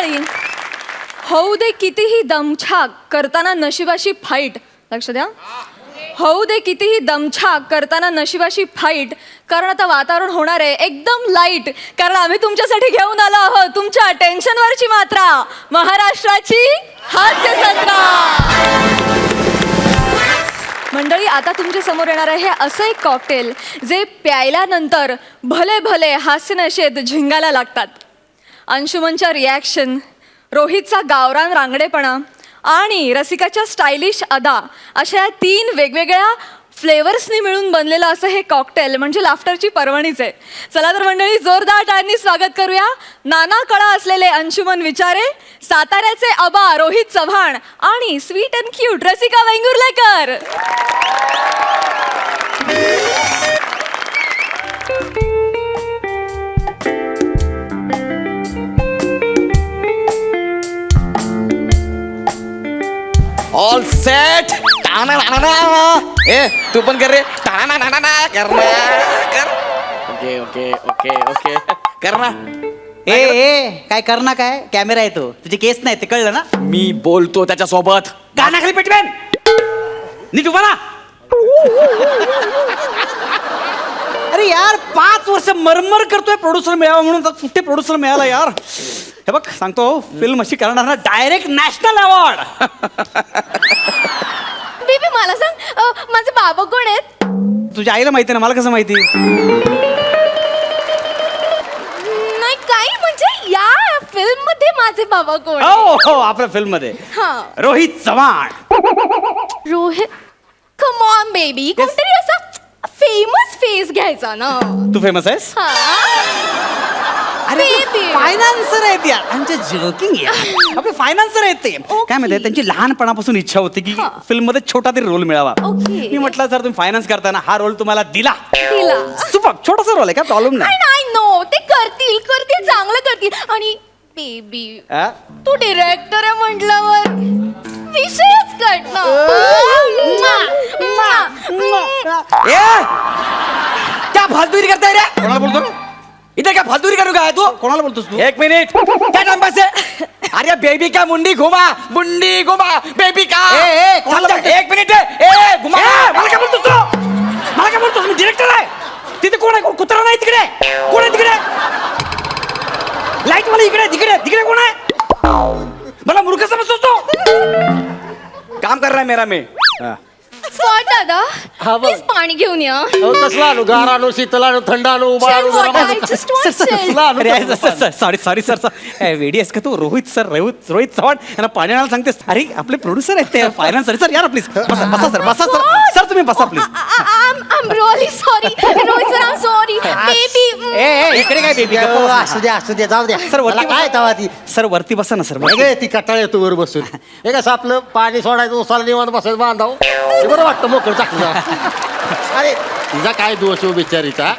मंडळी, होऊ दे कितीही दमछाक करताना नशिबाशी फाईट. लक्ष द्या, होऊ दे कितीही दमछाक करताना नशिबाशी फाईट. कारण आता वातावरण होणार आहे एकदम लाईट. कारण आम्ही तुमच्यासाठी घेऊन आलो आहोत तुमच्या टेन्शनवरची मात्रा, महाराष्ट्राची हास्य जत्रा. मंडळी, आता तुमच्या समोर येणार आहे असं एक कॉकटेल जे प्यायल्यानंतर भले भले हास्यनशेत झिंगायला लागतात. अंशुमनच्या रिॲक्शन, रोहितचा गावरान रांगडेपणा आणि रसिकाच्या स्टायलिश अदा अशा या 3 वेगवेगळ्या फ्लेवर्सनी मिळून बनलेलं असं हे कॉकटेल म्हणजे लाफ्टरची पर्वणीच आहे. चला तर मंडळी, जोरदार टाळ्यांनी स्वागत करूया नाना कळा असलेले अंशुमन विचारे, साताऱ्याचे अबा रोहित चव्हाण आणि sweet and cute Rasika Vengurlekar. All set. ए तू पण कर रे. कर. ओके ओके ओके ओके कर ना. ए काय करणार काय, कॅमेरा येतो, तुझे केस नाही ते कळलं ना. मी बोलतो त्याच्यासोबत. कानाखाली पेटवेन नीट उभा ना. अरे यार 5 वर्ष मरमर करतोय प्रोड्युसर मिळावा म्हणून, तर कुठे प्रोड्युसर मिळाला यार. हे बघ सांगतो, फिल्म अशी करणार ना डायरेक्ट नॅशनल अवॉर्ड. बेबी मला सांग, माझे बाबा कोण आहेत? तुझ्या आईला माहिती ना, मला कसं माहिती? नाही काही म्हणजे या फिल्म मध्ये माझे बाबा कोण? हो हो, आपल्या फिल्म मध्ये हा. Rohit Chavan. Rohit, come on baby, कोणतरी असा फेमस फेस घ्यायचा ना. तू फेमस आहेस? हा. अरे Baby. फायनान्सर आहेत यार, आमचे जोकिंग यार. आपले फायनान्सर आहेत ते. काय माहिती, त्यांची लहानपणापासून इच्छा होती की फिल्म मध्ये छोटा तरी रोल मिळावा. Okay. मी म्हटलं सर तुम्ही फायनान्स करताना हा रोल तुम्हाला दिला. दिला. सुपर, छोटासा रोल आहे, काय प्रॉब्लेम नाही. आय नो, ते करतील चांगलं करतील. आणि बेबी आ? तू डिरेक्टर आहे म्हटल्यावर विषयच कट ना. ए क्या फालतूगिरी करताय रे? कोणाला बोलतो? इधर क्या फालतूगिरी करू का तू? कोणाला बोलतोस तू? एक मिनिट. क्या टाइम पास है? अरे बेबी का मुंडी घुमा बेबी का. कोणाला बोलतोस? एक मिनिट. ए घुमा. मला काय बोलतोस तू? मला काय बोलतोस? मी डिरेक्टर आहे. तिथे कोण आहे? कुत्रा नाही तिकडे. कोण आहे तिकडे? लाईट मला इकडे तिकडे तिकडे कोण आहे? मला मूर्ख समजतोस तू? काम कर रहा है मेरा मैं. स्पॉट दादा, हा, बघ. प्लीज पाणी घेऊन या. कसला आणू? गार आणू, शीतल आणू, थंड आणू, उबाळ आणू, गरम आणू? Sorry sir. वेडी आहेस का तू? रोहित चव्हाण यांना पाणी आणायला सांगतेस? अरे आपले प्रोड्युसर आहेत ते, फायनान्स सर. यार प्लीज बसा सर. सर तुम्ही बसा please. I'm really sorry. Rohit sir, I'm sorry. Baby. इकडे काय बेबी? असू द्या जाऊ द्या. सर, वरती मला काय तवा ती सर वरती बसा ना सर. वेगळे ती कटाळ येतो वर बसून. हे कसं आपलं पाणी सोडायचं, उसाला निवांत बसायचं बांधाव, हे बरं वाटतं मोकळं चाकलं. अरे तिचा काय दोष हो बिचारीचा,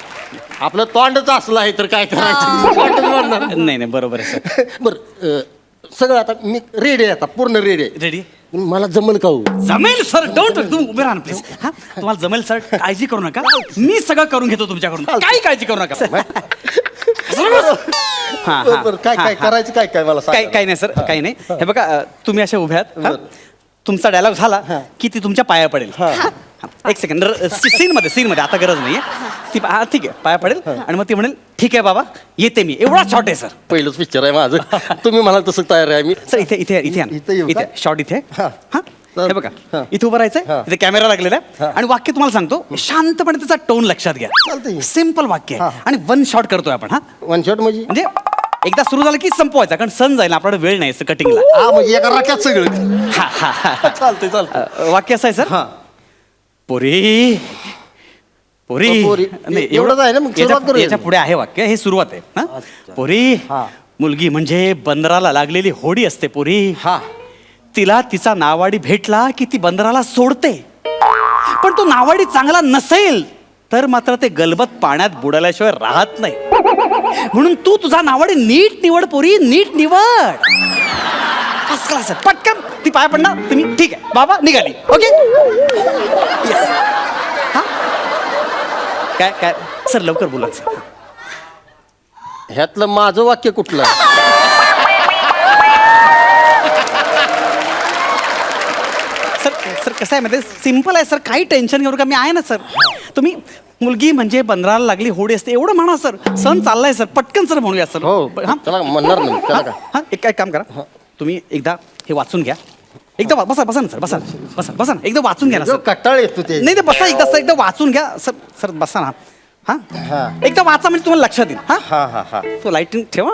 आपलं तोंडच असलं आहे तर काय करायचं, तोंडच म्हणणार. नाही बरोबर आहे सर. बरं सगळं आता मी रेडी आहे, आता पूर्ण रेडी आहे. रेडी? मला जमल का हो? जमेल सर. डोंट तुम्ही उभे राहा प्लीज. हा तुम्हाला जमेल सर, काळजी करू नका. मी सगळं करून घेतो तुमच्याकडून, काही काळजी करू नका. बरं, काय करायचं काय मला सांगा. काही नाही सर, काही नाही. हे बघा तुम्ही अशा उभ्या आहात. तुमचा डायलॉग झाला की ती तुमच्या पाया पडेल. एक सेकंड. सीन मध्ये आता गरज नाहीये. ती ठीक आहे पाया पडेल आणि मग ती म्हणेल ठीक आहे बाबा येते मी. एवढा शॉर्ट आहे सर. पहिलंच पिक्चर आहे माझं. तुम्ही म्हणाल तसं तयार आहे मी. सर इथे शॉर्ट इथे. हे बघा इथे उभं राहायचंय. इथे कॅमेरा लागलेला आहे आणि वाक्य तुम्हाला सांगतो शांतपणे त्याचा टोन लक्षात घ्या. चालतंय. सिम्पल वाक्य आहे आणि 1 शॉट करतोय आपण. हा वन शॉट म्हणजे एकदा सुरू झालं की संपवायचा, कारण सण जाईल आपल्याला वेळ नाही कटिंगला. हा म्हणजे एका राख्यात सगळं. चालतंय. वाक्य असं आहे सर. पोरी नाही, एवढंच आहे ना, मग सुरुवात करूया. याच्या पुढे आहे वाक्य, हे सुरुवात आहे. हा पोरी मुलगी म्हणजे बंदराला लागलेली होडी असते पोरी. तिला तिचा नावाडी भेटला की ती बंदराला सोडते, पण तो नावाडी चांगला नसेल तर मात्र ते गलबत पाण्यात बुडाल्याशिवाय राहत नाही. म्हणून तू तुझा नावाडी नीट निवड पोरी, नीट निवड. फर्स्ट क्लास आहे. पटकन ती पाया पडणार तुम्ही. ठीक आहे बाबा निघाली. ओके काय सर लवकर बोला. ह्यातलं माझं वाक्य कुठलं? कसं आहे माहिती सिम्पल आहे सर, काही टेन्शन घेऊ नका, मी आहे ना सर. तुम्ही मुलगी म्हणजे बंदराला लागली होडी असते एवढं म्हणा सर. सण चाललाय सर, पटकन सर म्हणूया सर. हो हा त्याला म्हणणार नाही त्याला काय. हा एक काय काम करा, तुम्ही एकदा हे वाचून घ्या. एकदा बसा बसा ना सर, बसा बसा बसा ना, एकदा वाचून घ्या ना जो सर. कटाळ येतो ते. नाही बसा एकदा सर, एकदा वाचून घ्या सर. सर बसा ना. हा हा. एकदा वाचा म्हणजे तुम्हाला लक्षात येईल. हा हा हा हा. तो लाईटिंग ठेवा.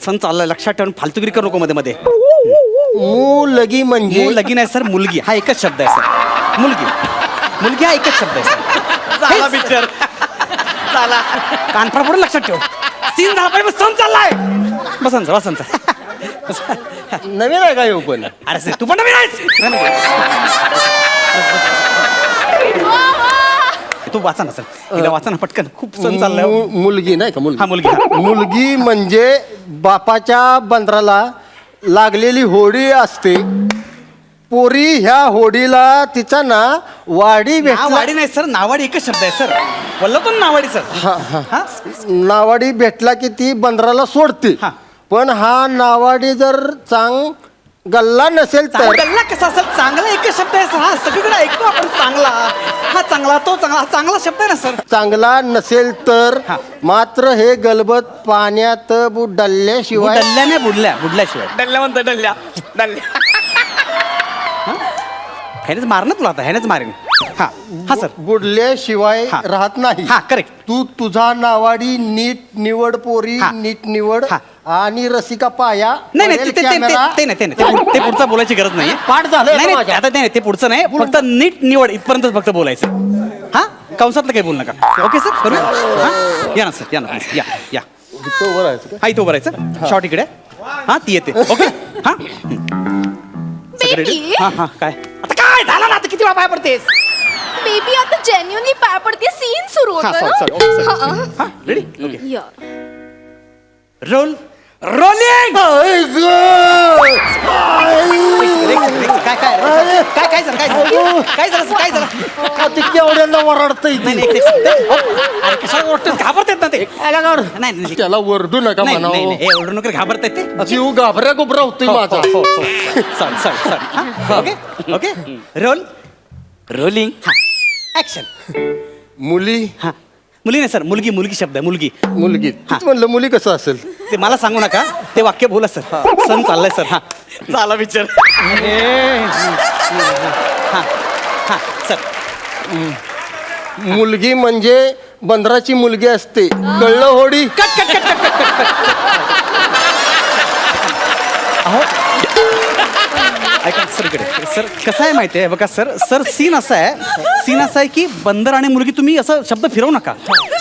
सण चाललाय लक्षात ठेवून फालतुगिरी करू नको मध्ये मध्ये. मुलगी म्हणजे लगीन आहे सर, मुलगी हा एकच शब्द आहे सर. मुलगी मुलगी हा एकच शब्द आहे सर. झाला पिक्चर झाला. कानफडा पडून लक्षात ठेव. सीन झाला पाहिजे, सण चाललाय. बसन सर, बसन सर. नवीन आहे का येऊ पण. अरे सर तू पण नवीन आहेस. तू वाचा ना सर, एकदा वाचा ना पटकन, खूप सण चाललाय. मुलगी नाही का हा मुलगी हा. मुलगी म्हणजे बापाच्या बंदराला लागलेली होडी असते. पोरी ह्या होडीला तिचा ना वाडी भेटला. नावाडी नाही सर, नावाडी एकच शब्द आहे सर. बोललो पण नावाडी सर. हा नावाडी भेटला की ती बंदराला सोडते. हा. पण हा नावाडी जर गल्ला नसेल तर गल्ला कसा असेल, चांगला एकच शब्द आहे सर. हा सगळीकडे ऐकतो आपण चांगला, हा चांगला, तो चांगला, हा चांगला शब्द आहे ना सर. चांगला नसेल तर हा. मात्र हे गलबत पाण्यात बुडल्याशिवाय डल्ल्या नाही बुडल्याशिवाय. डल्ल्या म्हणतो डल्ल्या डल्ल्या. ह्यानेच मार ना तुला आता, ह्यानेच मारेन. हा हा सर. बुडल्याशिवाय हा. राहत नाही. हा करेक्ट. तू तुझा नावाडी नीट निवड पोरी, हा. नीट निवड हा. आणि रसिका पाया नाही नाही पडेल ते- ते- ते- कॅमेरा. ते नाही, ते नाही, ते पुढचं बोलायची गरज नाही. पाठ झालंय नाही का नाही, माझ्या? आता ते नाही, ते पुढचं नाही, फक्त नीट निवड इथपर्यंत फक्त बोलायचं. हा कंसातलं काही बोलू नका. ओके सर, करूया. हा? या ना सर, या ना please. या या. इथं उभं राहायचं का? हा इथं उभं राहायचं. शॉर्ट इकडे. हा ती येते. ओके हा सगळं ready? बेबी हा हा काय आता काय झालं ना, आता किती वेळा पाय पडतेस. बेबी आता जेन्युअनली पाय पडते, सीन सुरू हा होतो सॉरी सॉरी ना. हा, हा ready okay. Yeah. Roll rolling. आई गं! काय काय काय काय झालं, काय झालं, काय झालं, काय झालं. का ते केवढ्यांना ओरडतंय नाही नाही एक second. अरे कशाला ओरडतेस, घाबरतेत ना ते. नाही नाही त्याला वरडू नका नाही म्हणावं. नाही, हे ओरडू नका, घाबरतायत ते. जीव घाबऱ्या गुबरा होतोय माझा. Sorry sorry sorry. Okay okay role rolling. हा ऍक्शन. मुली हा मुली नाही सर, मुलगी मुलगी शब्द आहे, मुलगी. मुलगी तीच म्हणलं मुली कसं असेल. ते मला सांगू नका, ते वाक्य बोला सर. सण चाललाय सर. हा झाला पिक्चर. हा हा सर. मुलगी म्हणजे बंदराची मुलगी असते. कळलं होडी. Cut cut cut cut cut cut cut. अहो ऐका सर, इकडे सर कसं आहे माहिती आहे बघा सर. सर सीन असा आहे की बंदर आणि मुलगी, तुम्ही असं शब्द फिरवू नका.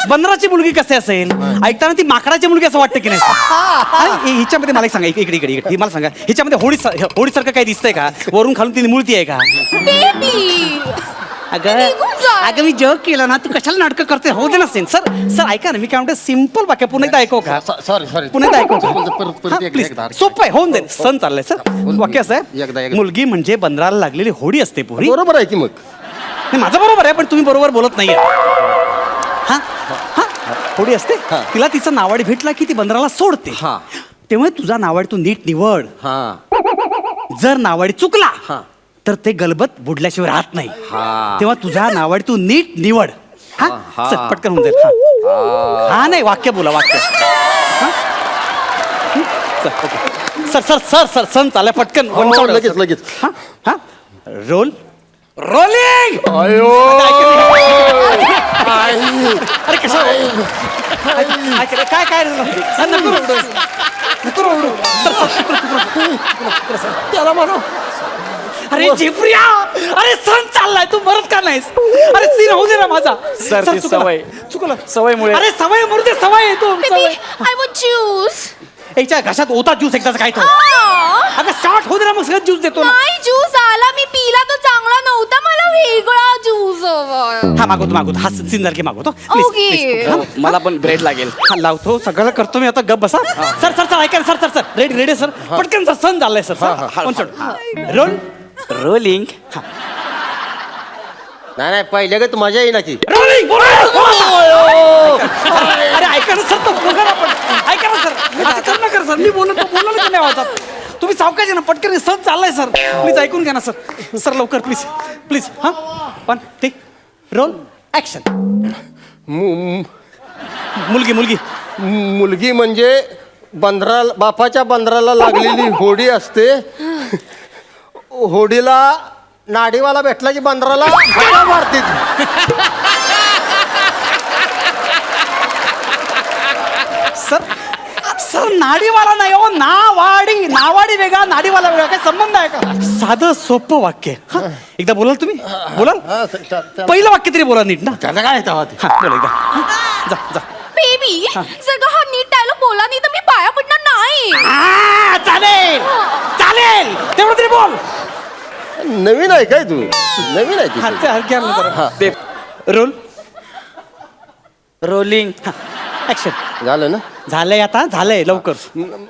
बंदराची मुलगी कसे असेल, ऐकताना ती माकडाची मुलगी असं वाटतं की नाही सर. आणि हिच्यामध्ये मला एक सांगा, इकडे इकडे इकडे मला सांगा, हिच्यामध्ये होडीसारखं काही दिसतंय का, वरून खालून ती मूर्ती आहे का. बेबी अगं निघून जा. अगं मी जोक केलं ना, तू कशाला नाटकं करते. हो दे ना सीन. सर सर ऐका ना, मी काय म्हणते सिम्पल वाक्य पुन्हा एकदा ऐकू का. सॉरी सॉरी पुन्हा एकदा ऐकू परत का एकदा- प्लीज. एकदा. सोपं आहे, होऊन जाईल. सण चाललाय सर. वाक्य असं एकदा- आहे, एकदा. मुलगी म्हणजे बंदराला लागलेली होडी असते पुरी. बरोबर आहे की मग. नाही माझं बरोबर आहे, पण तुम्ही बरोबर बोलत नाहीये. हा हा होडी असते, हा. तिला तिचा नावाडी भेटला की ती बंदराला सोडते. हा. तेव्हा तुझा नावाडी तू नीट निवड. हा जर नावाडी चुकला हा. तर ते गलबत बुडल्याशिवाय राहत नाही. हा. तेव्हा तुझा नावाडी तू नीट निवड. हा हा. सर पटकन होऊन जाईल. हा हा नाही वाक्य बोला, वाक्य. हा? चल, okay. Sir sir sir sir सण चाललाय, पटकन हो, one shot. लगेच, लगेच. हा हा रोल रोलिंग. अयो अरे कशा काय काय नको रडू. नको रडू. सर, सर, त्याला म्हणा अरे झेपरिया, अरे सण चाललाय, तू मरत का नाहीस. अरे सीन होऊ दे ना माझा. सर, ती चुकलं. सवय. चुकलं सवयमुळे. अरे सवय मरू दे, सवय आहे तू. Baby I want juice. याच्या घशात होता ज्यूस एकदाच काय तो. अगं स्टार्ट होऊ दे ना, मग सगळं ज्यूस देतो ना. नाही ज्यूस आला, मी पिला तो चांगला नव्हता, मला वेगळा ज्यूस हवाय. हा मागवतो हा सीन झाला की मागवतो. ओके. प्लीज हो, मला पण ब्रेड लागेल. हा लावतो, सगळं करतो मी आता. गप बसा. सर सर सर ऐका ना, sir sir sir ready ready sir. पटकन सर, सण झालाय सर. Role rolling. नाही नाही पहिल्या का तू मजा येईना की. रोलिंग. अरे ऐका ना सर, तो बघा ना आपण. ऐका ना सर, असं कर ना कर सर. मी बोलतो, बोला ना तुम्ही आवाजात. तुम्ही सावकाश आहे ना, पटकन सर चाललाय सर, प्लीज ऐकून घ्या ना सर. सर लवकर प्लीज प्लीज. हां पण ते रोल ॲक्शन. मुलगी मुलगी मुलगी म्हणजे बापाच्या बंदराला लागलेली होडी असते. होडीला नाडीवाला भेटला की बंदराला हाका मारते ती. सर सर नाडीवाला नाही हो, नावाडी. नावाडी वेगळा, नाडीवाला वेगळा, काय संबंध आहे का? साधं सोपं वाक्य. हां एकदा बोलाल तुम्ही, बोलाल. हा, पहिलं वाक्य तरी बोला नीट ना. त्याला काय येतं ते? हां बोला एकदा. जा जा. बेबी जर का हा नीट डायलॉग बोला नाही तर मी पाया पडणार नाही. चालेल चालेल, तेवढं तरी बोल. नवीन आहे काय तू? नवीन आहे ती. दे रोल रोलिंग. ऍक्शन. झालं ना? झालंय आता, झालंय लवकर.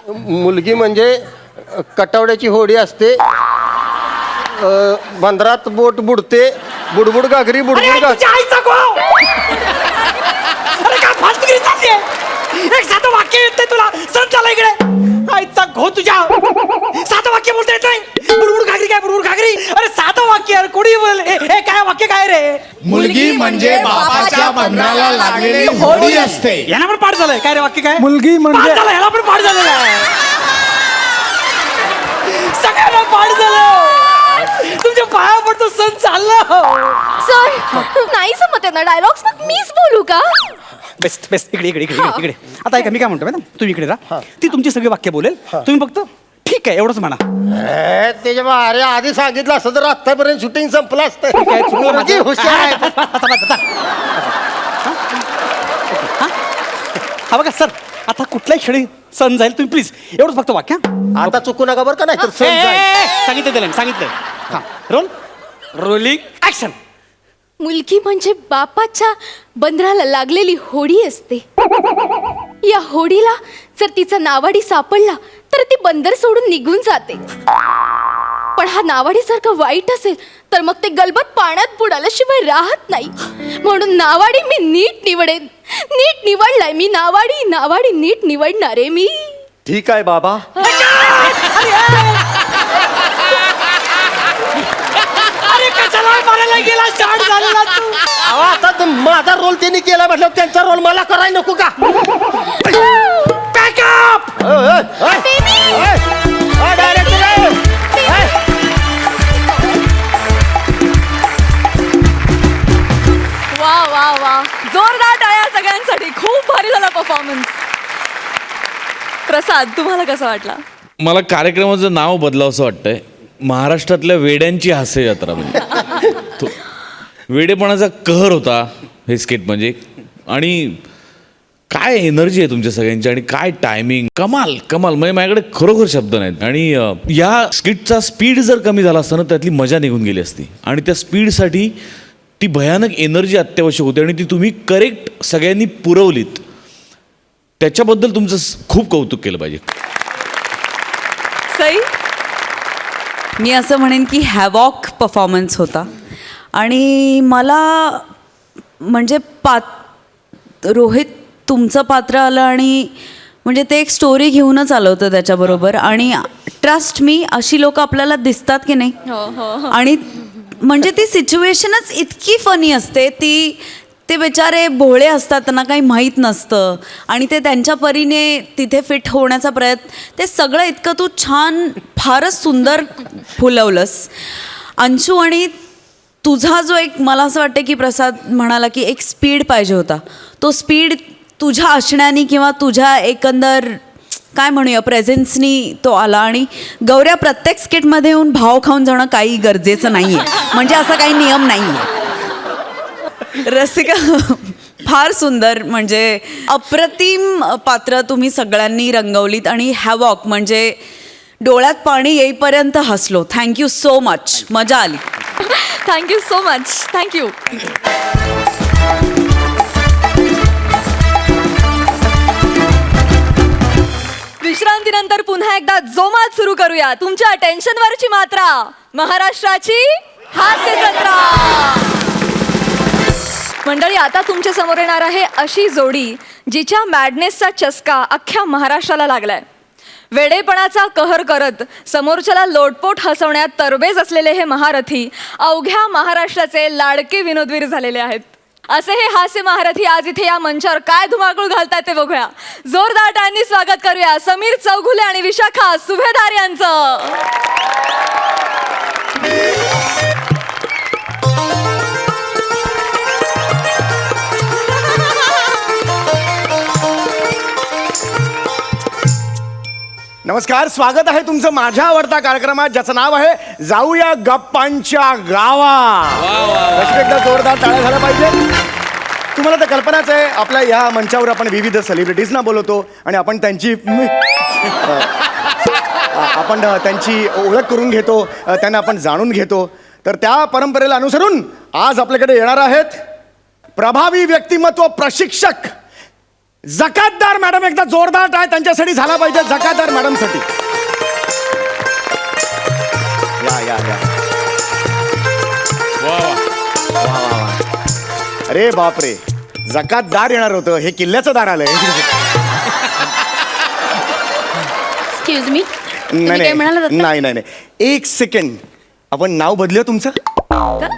मुलगी म्हणजे कटावड्याची होडी असते. बंदरात बोट बुडते. बुडबुड घागरी बुडबुड घागरी. आईचा गो. अरे काय फालतूगिरी चाललीये? एक साधं वाक्य येत नाही तुला, सण झालं इकडे. आईचा घो तुझ्या. साधं वाक्य बोलता येत नाही. बुडबुड घागरी काय, बुडबुड घागरी. अरे साधं वाक्य यार, कोणी बोल. हे काय वाक्य काय रे? मुलगी म्हणजे बापाच्या बंधनाला लागलेली होडी असते. यांना पण पाठ झालंय काय रे वाक्य काय? मुलगी म्हणजे- पाठ झालं, याला पण पाठ झालेलं आहे. सगळ्यांना पाठ झालं. तुमच्या पाया पडतो, सण चाललं. सर नाही जमत आहे ना डायलॉग्स, मग मीच बोलू का? Best best. इकडे इकडे इकडे इकडे. आता ऐका मी काय म्हणतो मॅडम, तुम्ही इकडे राहा. ती तुमची सगळी वाक्य बोलेल, तुम्ही फक्त ठीक आहे एवढंच म्हणा. त्याच्या अरे आधी सांगितलं असतं तर आतापर्यंत शूटिंग संपलं असतं. काय चुकलं मुलगी माझं? हुशार आहे. हा बघा सर, आता कुठल्याही क्षणी सण जाईल, तुम्ही प्लीज एवढंच फक्त वाक्य. आता चुकू नका बरं का, नाही तर सण जाईल. सांगितलं दिलं सांगितलं. हां रोल रोलिंग ऍक्शन. मुलगी म्हणजे बापाच्या बंदराला लागलेली होडी असते. या होडीला जर तिचा नावाडी सापडला तर ती बंदर सोडून निघून जाते. पण हा नावाडी जर का वाईट असेल तर मग ते गलबत पाण्यात बुडाल्याशिवाय राहत नाही. म्हणून नावाडी मी नीट निवडेन. नीट निवडलाय मी नावाडी. नावाडी नीट निवडणारे मी. ठीक आहे बाबा. अरे कशाला मारायला गेला? स्टार्ट झालेला तू. अहो, आता माझा रोल त्यांनी केला म्हटलं, त्यांचा रोल मला करायला नको का? बॅकअप. वा वा वा, जोरदार टाळ्या सगळ्यांसाठी. खूप भारी झाला परफॉर्मन्स. प्रसाद तुम्हाला कसा वाटला? मला कार्यक्रमाचं नाव बदलावंसं वाटतंय. महाराष्ट्रातल्या वेड्यांची हास्य यात्रा. म्हणजे तो वेडेपणाचा कहर होता हे स्किट म्हणजे. आणि काय एनर्जी आहे तुमच्या सगळ्यांची, आणि काय टायमिंग. कमाल कमाल. म्हणजे माझ्याकडे खरोखर शब्द नाहीत. आणि या स्किटचा स्पीड जर कमी झाला असता ना, त्यातली मजा निघून गेली असती. आणि त्या स्पीडसाठी ती भयानक एनर्जी अत्यावश्यक होती, आणि ती तुम्ही करेक्ट सगळ्यांनी पुरवलीत. त्याच्याबद्दल तुमचं खूप कौतुक केलं पाहिजे. सई मी असं म्हणेन की हॅवॉक परफॉर्मन्स होता. आणि मला म्हणजे रोहित तुमचं पात्र आलं, आणि म्हणजे ते एक स्टोरी घेऊनच आलं होतं त्याच्याबरोबर. आणि ट्रस्ट मी, अशी लोक आपल्याला दिसतात की नाही. आणि म्हणजे ती सिच्युएशनच इतकी फनी असते. ते बेचारे भोळे असतात, त्यांना काही माहीत नसतं, आणि ते त्यांच्या परीने तिथे फिट होण्याचा प्रयत्न, ते सगळं इतकं तू छान, फारच सुंदर फुलवलंस अंशू. आणि तुझा जो एक, मला असं वाटतं की प्रसाद म्हणाला की एक स्पीड पाहिजे होता, तो स्पीड तुझ्या असण्याने किंवा तुझ्या एकंदर काय म्हणूया प्रेझेन्सनी तो आला. आणि गौऱ्या प्रत्येक स्किटमध्ये येऊन भाव खाऊन जाणं काही गरजेचं नाही आहे, म्हणजे असा काही नियम नाही आहे. रसिका फार सुंदर, म्हणजे अप्रतिम पात्र तुम्ही सगळ्यांनी रंगवलीत. आणि हॅवॉक म्हणजे डोळ्यात पाणी येईपर्यंत हसलो. थँक्यू सो मच, मजा आली. Thank you so much. थँक्यू. विश्रांतीनंतर पुन्हा एकदा जोमात सुरू करूया तुमच्या टेन्शनवरची मात्रा, महाराष्ट्राची हास्य जत्रा. मंडळी, आता तुमच्या समोर येणार आहे अशी जोडी जिच्या मॅडनेसचा चस्का अख्ख्या महाराष्ट्राला लागलाय. वेडेपणाचा कहर करत समोरच्याला लोटपोट हसवण्यात तरबेज असलेले हे महारथी अवघ्या महाराष्ट्राचे लाडके विनोदवीर झालेले आहेत. असे हे हास्य महारथी आज इथे या मंचावर काय धुमाकूळ घालतात ते बघूया. जोरदार टाळ्यांनी स्वागत करूया समीर चौघुले आणि विशाखा सुभेदार यांचं. नमस्कार, स्वागत आहे तुमचं माझ्या आवडता कार्यक्रमात ज्याचं नाव आहे जाऊया गप्पांच्या गावात. अशी एकदा जोरदार टाळ्या झाल्या पाहिजे. तुम्हाला तर कल्पनाच आहे, आपल्या या मंचावर आपण विविध सेलिब्रिटीजना बोलवतो आणि आपण त्यांची ओळख करून घेतो, त्यांना आपण जाणून घेतो. तर त्या परंपरेला अनुसरून आज आपल्याकडे येणार आहेत प्रभावी व्यक्तिमत्व प्रशिक्षक जकातदार मॅडम. एकदा जोरदार टाळ्या त्यांच्यासाठी झाला पाहिजे. जकातदार मॅडमसाठी या या या. अरे बापरे, जकातदार येणार होतं, हे किल्ल्याचं दार आलंय. एक्सक्यूज मी, नाही नाही नाही, एक सेकंड. आपण नाव बदलूया तुमचं.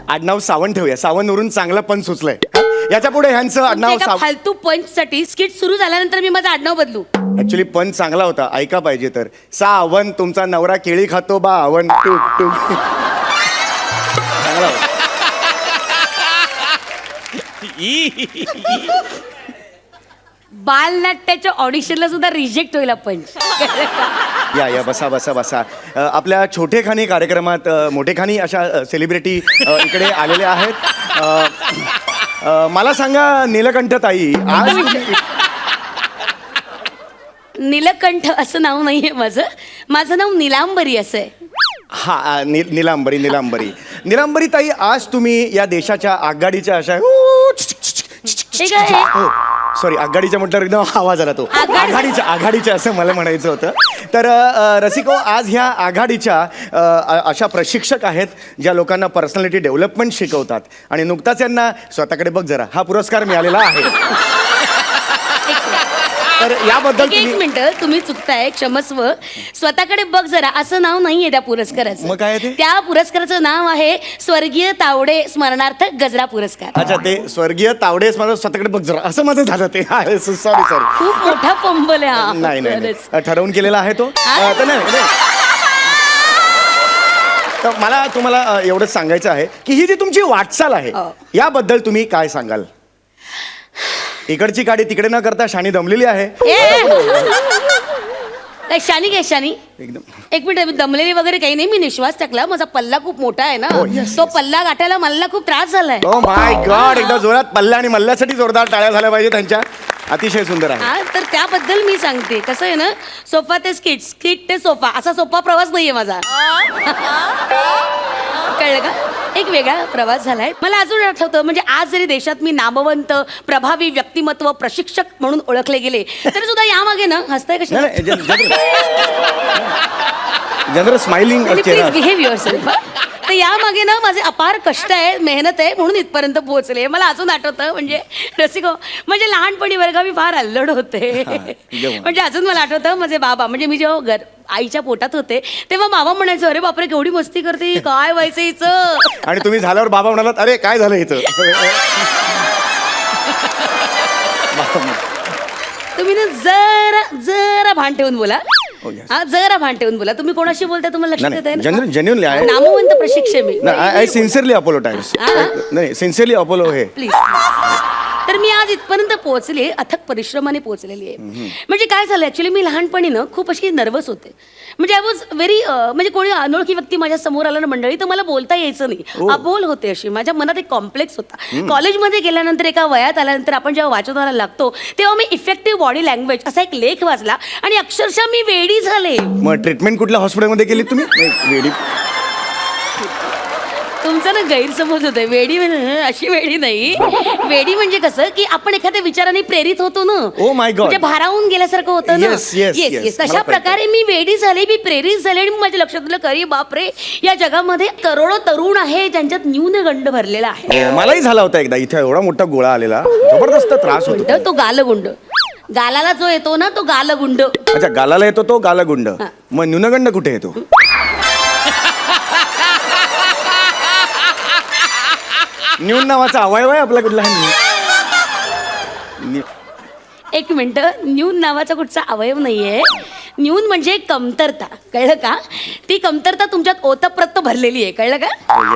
आडनाव सावंत ठेवूया. सावंतवरून चांगलं पण सुचलंय. याच्या पुढे ह्यांचं आडनाव फालतू पंच साठी स्किट सुरू झाल्यानंतर मी माझं आडनाव बदलू. ऍक्च्युली पण चांगला होता, ऐका पाहिजे तर. सावंत तुमचा नवरा केळी खातो बा अवन टूक टूक. चांगला होता. बालनाट्याच्या ऑडिशनला सुद्धा रिजेक्ट होईल पंच. या या, बसा बसा बसा. आपल्या छोटेखानी कार्यक्रमात मोठेखानी अशा सेलिब्रिटी इकडे आलेले आहेत. मला सांगा नीलकंठ ताई, आज नीलकंठ असं नाव नाहीये माझं. माझं नाव नीलांबरी असं आहे. हा, नीलांबरी नीलांबरी नीलांबरी ताई, आज तुम्ही या देशाच्या आघाडीच्या अशा हे काय आहे? सॉरी, आघाडीच्या म्हटल्यावर एकदम आवाज आला तो. आघाडीच्या असं मला म्हणायचं होतं. तर रसिको, आज ह्या आघाडीच्या अशा प्रशिक्षक आहेत ज्या लोकांना पर्सनॅलिटी डेव्हलपमेंट शिकवतात. आणि नुकताच यांना स्वतःकडे बघ जरा हा पुरस्कार मिळालेला आहे. तर याबद्दल एक मिनिट, तुम्ही चुकताय, क्षमस्व. स्वतःकडे बघ जरा असं नाव नाहीये त्या पुरस्काराचं. मग काय आहे ते? त्या पुरस्काराचं नाव आहे स्वर्गीय तावडे स्मरणार्थ गजरा पुरस्कार. अच्छा, ते स्वर्गीय तावडेस माझं स्वतःकडे बघ जरा असं माझं झालं ते. सॉरी सॉरी, खूप मोठा फंबल आहे हा. नाही नाही, ठरवून केलेला आहे तो. तर नाही. तर मला तुम्हाला एवढंच सांगायचं आहे की ही जी तुमची वाटचाल आहे याबद्दल तुम्ही काय सांगाल? इकडची गाडी तिकडे न करता शाणी दमलेली आहे. काय शानी काय शानी? एकदम. एक मिनिट, मी दमलेली वगैरे काही नाही. मी निश्वास टाकला, माझा पल्ला खूप मोठा आहे ना. तो पल्ला गाठायला मला खूप त्रास झालाय. ओ माय गॉड, एकदा जोरात पल्ल्या आणि मल्ल्यासाठी जोरदार टाळ्या झाल्या पाहिजे त्यांच्या. अतिशय सुंदर आहे. हा, तर त्याबद्दल मी सांगते. कसं आहे ना, सोफा ते स्किट, स्किट ते सोफा, असा सोपा प्रवास नाहीये माझा. कळलं का? एक वेगळा प्रवास झालाय. मला अजून आठवतं, म्हणजे आज जरी देशात मी नामवंत प्रभावी व्यक्तिमत्व प्रशिक्षक म्हणून ओळखले गेले तरी सुद्धा यामागे ना, हसताय कशा, general smiling. Please behave yourself. तर यामागे ना माझे अपार कष्ट आहे, मेहनत आहे, म्हणून इथपर्यंत पोहोचले. मला अजून आठवतं, म्हणजे रसिको, म्हणजे लहानपणी वर्गा मी फार अल्लड होते. म्हणजे अजून मला आठवतं, माझे बाबा, म्हणजे मी जेव्हा आईच्या पोटात होते तेव्हा बाबा म्हणायचं, अरे बापरे केवढी मस्ती करते, काय व्हायचं हिचं. आणि तुम्ही झाल्यावर बाबा म्हणालात, अरे काय झालं हिचं. तुम्ही ना जरा जरा भान ठेवून बोला. हा, जरा भान ठेवून बोला. तुम्ही कोणाशी बोलताय तुम्हाला लक्षात येत आहे ना? जेन्युइनली आहे. नामवंत प्रशिक्षक मी. I sincerely अपोलोटाइज. नाही, सिन्सिअरली अपोलो हे. प्लीज. तर मी आज इथपर्यंत पोहोचले, अथक परिश्रमाने पोहोचलेली आहे. म्हणजे काय झालं, ऍक्च्युली मी लहानपणी ना खूप अशी नर्वस होते. म्हणजे आय वॉज व्हेरी, म्हणजे कोणी अनोळखी व्यक्ती माझ्या समोर आला ना मंडळी, तर मला बोलता यायचं नाही. अबोल होते अशी. माझ्या मनात एक कॉम्प्लेक्स होता. कॉलेजमध्ये गेल्यानंतर, एका वयात आल्यानंतर आपण जेव्हा वाचनाला लागतो तेव्हा मी इफेक्टिव्ह बॉडी लँग्वेज असा एक लेख वाचला आणि अक्षरशः मी वेडी झाले. मग ट्रीटमेंट कुठल्या हॉस्पिटलमध्ये केली तुम्ही? वेडी. तुमचा ना गैरसमज होतोय. वेडी म्हणजे अशी वेडी नाही. वेडी म्हणजे कसं की आपण एखाद्या विचाराने प्रेरित होतो ना. Oh my God. म्हणजे भारावून गेल्यासारखं होतं ना. Yes, yes, yes. तशा प्रकारे मी वेडी झाले, मी प्रेरित झाले आणि माझ्या लक्षात आलं, अरे बापरे, या जगामध्ये करोडो तरुण आहे ज्यांच्यात न्यूनगंड भरलेला आहे. मलाही झाला होता एकदा. इथे एवढा मोठा गोळा आलेला, जबरदस्त त्रास होतो. तो गालगुंड. गालाला जो येतो ना तो गालगुंड. अच्छा, गालाला येतो तो गालगुंड. मग न्यूनगंड कुठे येतो? न्यून नावाचा अवयव आहे आपला कुठला? एक मिनिट, न्यून नावाचा कुठचा अवयव नाहीये. न्यून म्हणजे कमतरता, कळलं का? ती कमतरता तुमच्यात ओतप्रत भरलेली आहे, कळलं का?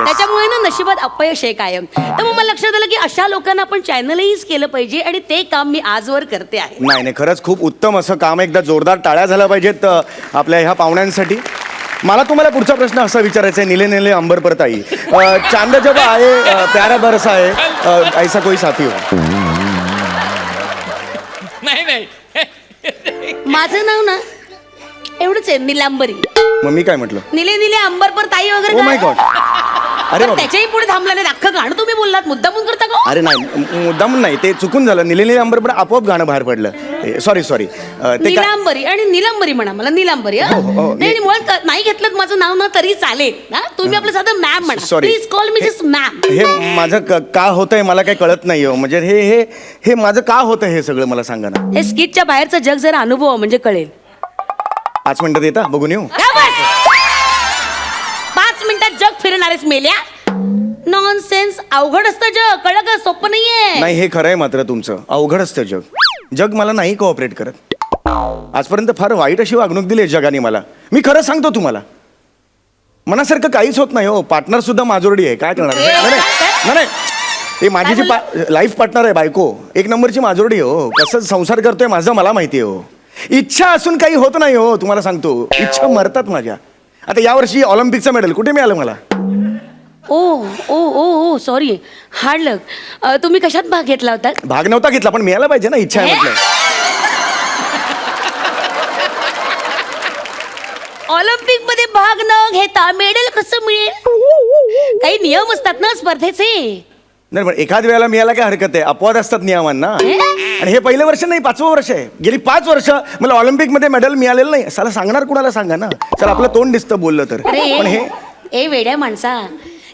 त्याच्यामुळे ना नशिबात अपयश आहे कायम. तर मग मला लक्षात आलं की अशा लोकांना आपण चॅनलाइज केलं पाहिजे आणि ते काम मी आजवर करते आहे. नाही नाही, खरंच खूप उत्तम असं काम. एकदा जोरदार टाळ्या झाल्या पाहिजेत आपल्या ह्या पाहुण्यांसाठी. मला तुम्हाला पुढचा प्रश्न असा विचारायचा आहे, नीले नीले अंबर पर ताई, चांद जब आए प्यारा बरसा है ऐसा कोई साथी हो? नाही नाही माझं नाव ना एवढंच आहे, निलांबरी. मग मी काय म्हटलं? निले निले अंबर पर ताई वगैरे ओ माय काय? गॉड. अरे तर बाबा. त्याच्याही पुढे थांबला नाही. अख्खं गाणं तुम्ही बोललात, मुद्दामून करता का? अरे नाही, मुद्दाम नाही, ते चुकून झालं. निले निले अंबर पर आपोआप गाणं बाहेर पडलं. Sorry sorry. ते काय? निलांबरी आणि निलांबरी म्हणा मला, निलांबरी. हो, हो. नाही मुळात नाही घेतलं माझं नाव ना तरी चालेल ना. तुम्ही आपलं साधं मॅम म्हणा. Sorry. Please call me just ma'am. हे माझं का होतंय मला काही कळत नाही हो. म्हणजे हे हे हे माझं का होतं हे सगळं मला सांगा ना. हे स्किटच्या बाहेरचं जग जरा अनुभव म्हणजे कळेल. 5 मिनिटात येता बघून येऊ? का बस? 5 मिनिटात जग फिरणारेच मेल्या. नॉनसेन्स. अवघड असतं जग, कळलं का? सोपं नाहीये. नाही, हे खरं आहे मात्र तुमचं. अवघड असतं जग. जग मला नाही कोऑपरेट करत. आजपर्यंत फार वाईट अशी वागणूक दिली जगाने मला. मी खरं सांगतो तुम्हाला, मनासारखं काहीच होत नाही हो. पार्टनर सुद्धा माजोरडी आहे, काय करणार? नाही नाही, हे माझी जी लाईफ पार्टनर आहे बायको, एक नंबरची माजोरडी हो. कसं संसार करतोय माझं मला माहिती आहे हो. इच्छा असून काही होत नाही हो, तुम्हाला सांगतो. इच्छा मरतात माझ्या. आता यावर्षी ऑलिम्पिकचं मेडल कुठे मिळालं मला? ओ ओ ओ ओ सॉरी, हार्ड लक. तुम्ही कशात भाग घेतला होता? भाग नव्हता घेतला, पण मिळायला पाहिजे ना. इच्छा आहे म्हटलं. ऑलिम्पिक मध्ये भाग न घेता मेडल कसं मिळेल? काही नियम असतात ना स्पर्धेचे. नाही, पण एखाद वेळेला मिळायला काय हरकत आहे? अपवाद असतात नियमांना. आणि हे पहिलं वर्ष नाही, 5वं वर्ष आहे. गेली 5 वर्ष मला ऑलिम्पिक मध्ये मेडल मिळालेलं नाही. साला सांगणार कुणाला? सांगा ना. चल, आपलं तोंड दिसतं बोललं तर. पण हे ए वेड्या माणसा,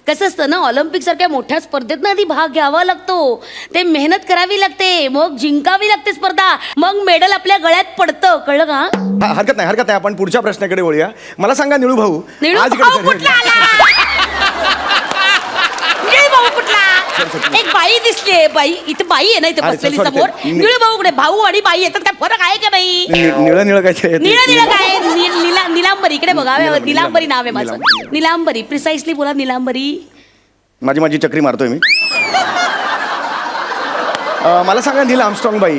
कसं असतं ना, ऑलिम्पिक सारख्या मोठ्या स्पर्धेत ना आधी भाग घ्यावा लागतो. ते मेहनत करावी लागते, मग जिंकावी लागते स्पर्धा, मग मेडल आपल्या गळ्यात पडतं, कळलं का? हरकत नाही, हरकत नाही. आपण पुढच्या प्रश्नाकडे वळूया. मला सांगा निळू भाऊ, निळू आज भाऊ कुठला आला? निळू भाऊ कुठला? एक बाई दिसली. बाई इथे बाई आहे ना, इथे अरे, बसलेली sorry, समोर. sorry. निळू भाऊ कुठे? भाऊ आणि बाई येतात, काय फरक आहे का बाई? निळं निळं काय ते? निळं निळं काय? निलांबरी. इकडे बघा, निलांबरी नाव आहे माझं. निलांबरी. निलांबरी. प्रिसाइसली बोला, निलांबरी. माझी चक्री मारतोय मी. मला सांगा नील आर्मस्ट्रॉंग बाई.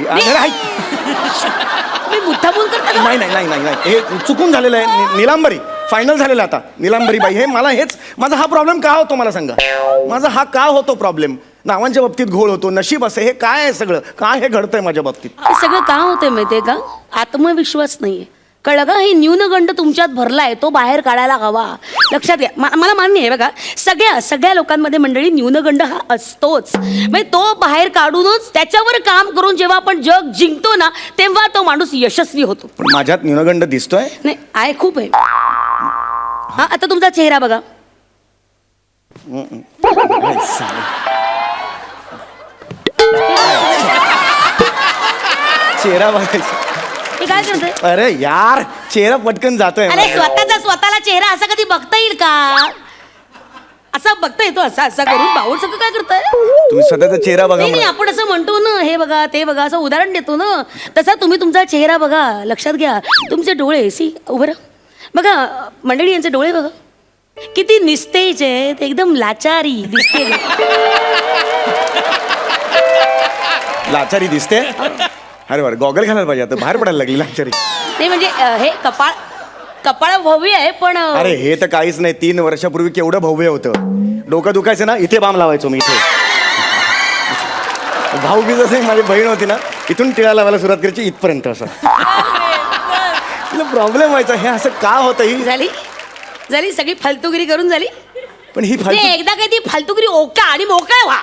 मी मुद्दामून करता का? नाही नाही नाही नाही नाही, हे चुकून झालेलं आहे. निलांबरी फायनल झालेलं आता. निलांबरी बाई, हे मला हेच माझा हा प्रॉब्लेम का होतो मला सांगा. माझा हा का होतो प्रॉब्लेम? नावांच्या बाबतीत घोळ होतो, नशीब असं. हे काय आहे सगळं? काय हे घडतंय माझ्या बाबतीत? हे सगळं का होतंय माहितीये का? आत्मविश्वास नाहीये, कळलं का? हे न्यूनगंड तुमच्यात भरलाय, तो बाहेर काढायला हवा. लक्षात घ्या. मला मान्य आहे बघा, सगळ्या लोकांमध्ये मंडळी न्यूनगंड हा असतोच. म्हणजे तो बाहेर काढूनच त्याच्यावर काम करून जेव्हा आपण जग जिंकतो ना, तेव्हा तो माणूस यशस्वी होतो. पण माझ्यात न्यूनगंड दिसतोय. नाही आहे, खूप आहे. हा, आता तुमचा चेहरा बघा. चेहरा बघायचा. हे काय करतोय? अरे यार, चेहरा पटकन जातोय. अरे स्वतःला चेहरा असा कधी बघता येईल का? असा बघता येतो, असा करून बाऊल सगळं काय करताय? तुम्ही स्वतःचा चेहरा बघा. नाही, आपण असं म्हणतो ना, हे बघा ते बघा, असं उदाहरण देतो ना, तसा तुम्ही तुमचा चेहरा बघा. लक्षात घ्या, तुमचे डोळे उभं राहा. बघा मंडळी, यांचे डोळे बघा किती निस्तेज आहेत, एकदम लाचारी दिसते. लाचारी दिसते. अरे बरं, गॉगल घालायला पाहिजे. आता बाहेर पडायला लागली लाचारी. नाही म्हणजे हे कपाळ भव्य आहे, पण अरे हे तर काहीच नाही. 3 वर्षापूर्वी केवढं भव्य होतं. डोकं दुखायचं ना, इथे बाम लावायचो मी. इथे भाऊ बी जसं माझी बहीण होती ना, इथून टिळा लावायला सुरुवात करायची इथपर्यंत. असं प्रॉब्लेम व्हायचा. हे असं का होतं? ही झाली सगळी फालतूगिरी करून झाली. पण ही एकदा काही ती फालतूगिरी ओका आणि मोकळा व्हा.